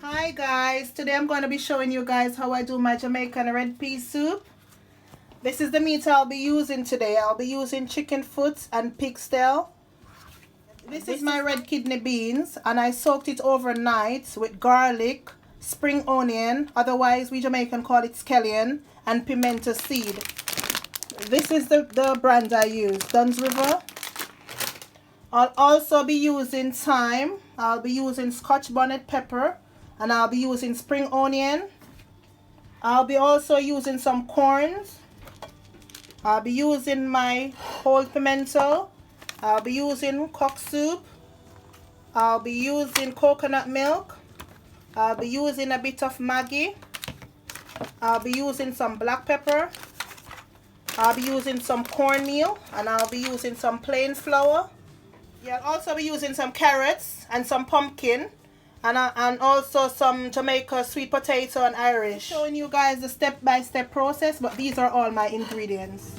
Hi guys, today I'm going to be showing you guys how I do my Jamaican red pea soup. This is the meat I'll be using today. I'll be using chicken foot and pig tail. This is my red kidney beans and I soaked it overnight with garlic, spring onion, otherwise we Jamaican call it scallion, and pimento seed. This is the brand I use, Dunn's River. I'll also be using thyme, I'll be using Scotch bonnet pepper, and I'll be using spring onion. I'll be also using some corns. I'll be using my whole pimento. I'll be using cock soup. I'll be using coconut milk. I'll be using a bit of Maggi. I'll be using some black pepper. I'll be using some cornmeal, and I'll be using some plain flour. Yeah, I'll also be using some carrots and some pumpkin, and also some Jamaica sweet potato and Irish. I'm showing you guys the step-by-step process, but these are all my ingredients.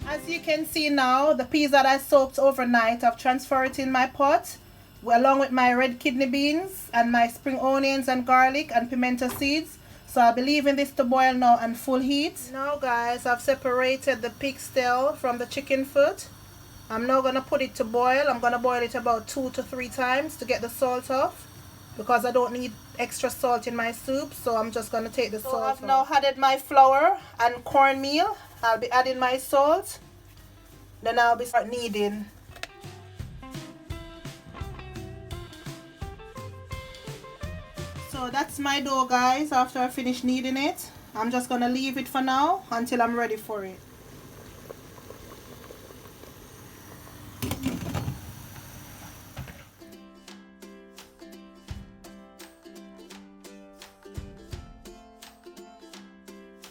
As you can see now, the peas that I soaked overnight, I've transferred it in my pot along with my red kidney beans and my spring onions and garlic and pimento seeds. So I'll be leaving this to boil now on full heat. Now guys, I've separated the pig tail from the chicken foot. I'm now going to put it to boil. I'm going to boil it about 2 to 3 times to get the salt off, because I don't need extra salt in my soup, so I'm just going to take the salt off. I've now added my flour and cornmeal. I'll be adding my salt, then I'll be start kneading. So that's my dough guys. After I finish kneading it, I'm just gonna leave it for now until I'm ready for it.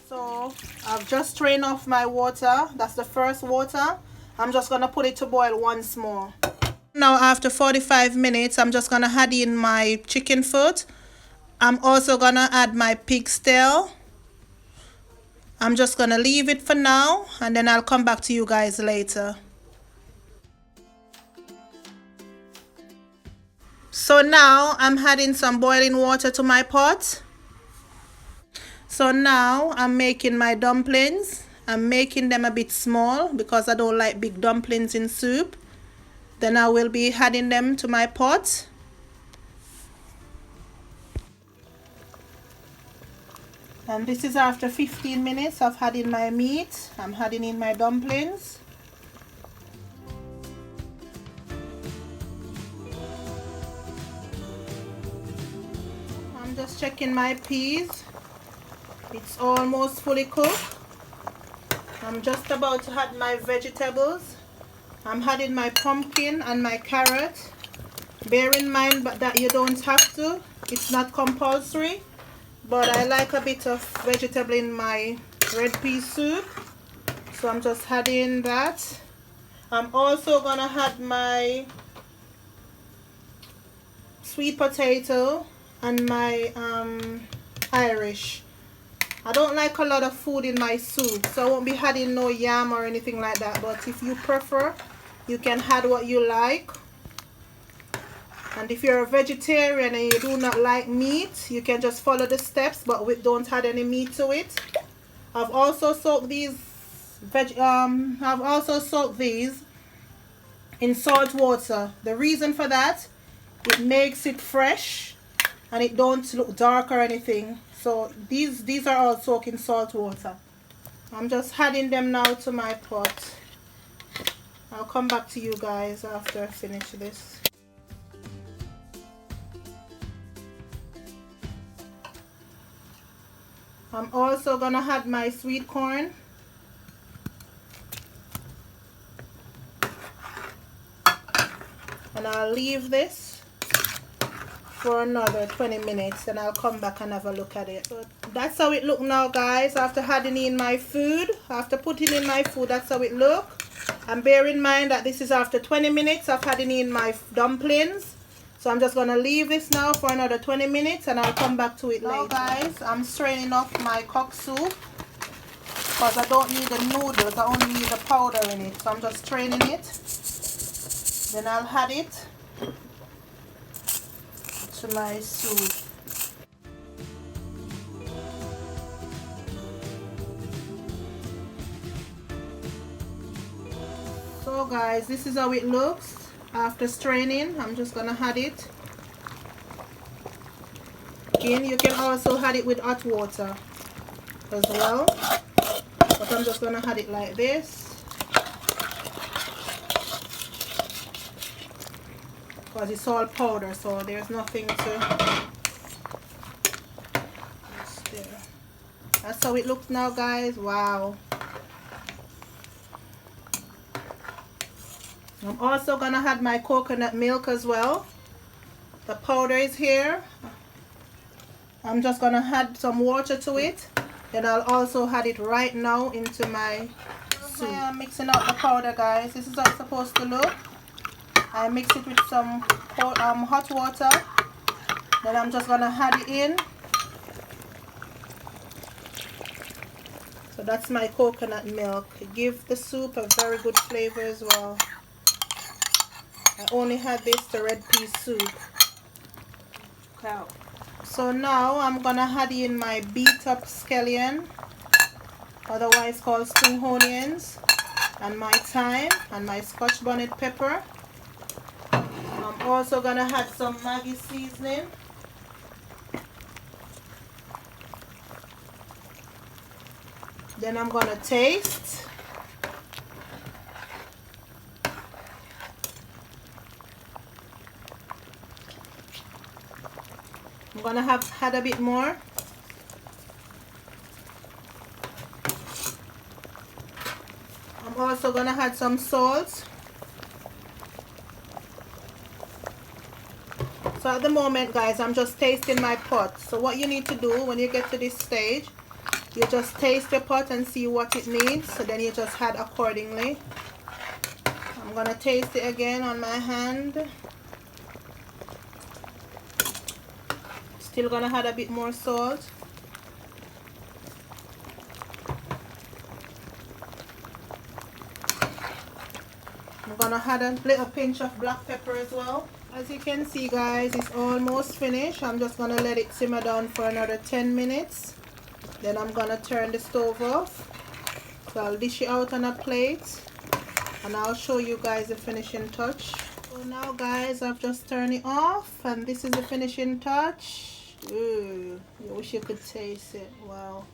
So I've just strained off my water. That's the first water. I'm just gonna put it to boil once more. Now after 45 minutes, I'm just gonna add in my chicken foot. I'm also gonna add my pig tail. I'm just gonna leave it for now, and then I'll come back to you guys later. So now I'm adding some boiling water to my pot. So now I'm making my dumplings. I'm making them a bit small because I don't like big dumplings in soup. Then I will be adding them to my pot. And this is after 15 minutes of adding my meat. I'm adding in my dumplings. I'm just checking my peas. It's almost fully cooked. I'm just about to add my vegetables. I'm adding my pumpkin and my carrot. Bear in mind that you don't have to. It's not compulsory. But I like a bit of vegetable in my red pea soup. So I'm just adding that. I'm also going to add my sweet potato and my Irish. I don't like a lot of food in my soup, so I won't be adding no yam or anything like that. But if you prefer, you can add what you like. And if you're a vegetarian and you do not like meat, you can just follow the steps, but don't add any meat to it. I've also soaked these in salt water. The reason for that, it makes it fresh and it don't look dark or anything. So these are all soaked in salt water. I'm just adding them now to my pot. I'll come back to you guys after I finish this. I'm also gonna add my sweet corn. And I'll leave this for another 20 minutes, and I'll come back and have a look at it. So that's how it look now guys, after adding in my food. After putting in my food, that's how it look. And bear in mind that this is after 20 minutes of adding in my dumplings. So I'm just gonna leave this now for another 20 minutes and I'll come back to it later. Now guys, I'm straining off my cock soup because I don't need the noodles, I only need the powder in it. So I'm just straining it. Then I'll add it to my soup. So guys, this is how it looks after straining. I'm just gonna add it. Again, you can also add it with hot water as well, but I'm just gonna add it like this because it's all powder, so there's nothing to. That's how it looks now guys. Wow. I'm also gonna add my coconut milk as well. The powder is here. I'm just gonna add some water to it. Then I'll also add it right now into my soup. I'm mixing out the powder guys. This is how it's supposed to look. I mix it with some hot water. Then I'm just gonna add it in. So that's my coconut milk. It gives the soup a very good flavor as well. I only had this the red pea soup. Wow. So now I'm gonna add in my beat up scallion, otherwise called spring onions, and my thyme and my scotch bonnet pepper. I'm also gonna add some Maggi seasoning. Then I'm gonna taste. I'm gonna add a bit more. I'm also gonna add some salt. So at the moment guys, I'm just tasting my pot. So what you need to do when you get to this stage, you just taste your pot and see what it needs. So then you just add accordingly. I'm gonna taste it again on my hand. Still gonna add a bit more salt. I'm gonna add a little pinch of black pepper as well. As you can see guys, it's almost finished. I'm just gonna let it simmer down for another 10 minutes. Then I'm gonna turn the stove off. So I'll dish it out on a plate and I'll show you guys the finishing touch. So now guys, I've just turned it off and this is the finishing touch. Ooh, I wish you could taste it. Wow.